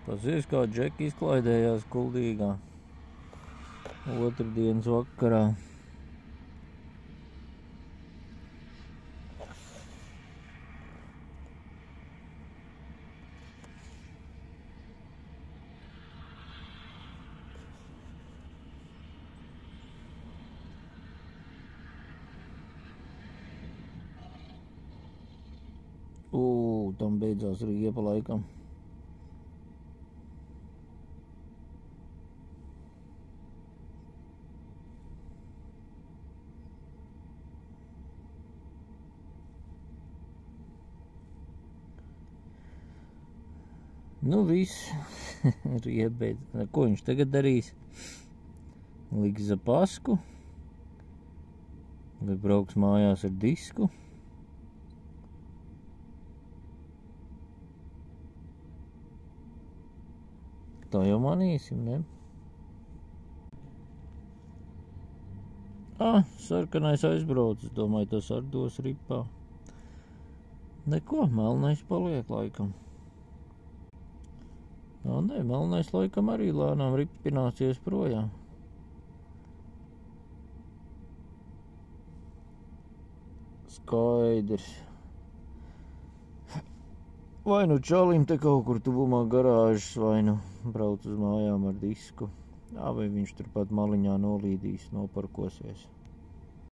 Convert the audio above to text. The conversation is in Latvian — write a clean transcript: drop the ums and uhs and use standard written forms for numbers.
Pasies, kā Džeki izklaidējās Kuldīgā otrdienas vakarā. Tam beidzās riepa laikam. Nu viss, riepa beidzās. Ko viņš tagad darīs? Liks zapasku? Vai brauks mājās ar disku? Tā jau manīsim, ne? Sarkanais aizbraucis, domāju, tas ar dos ripā. Neko, melnais paliek laikam. Nē, melnais laikam arī lēnām ripināsies projām. Skaidrs. Vai nu čalim te kaut kur tuvumā garāžas, vai nu brauc uz mājām ar disku. Vai viņš turpat maliņā nolīdīs, noparkosies.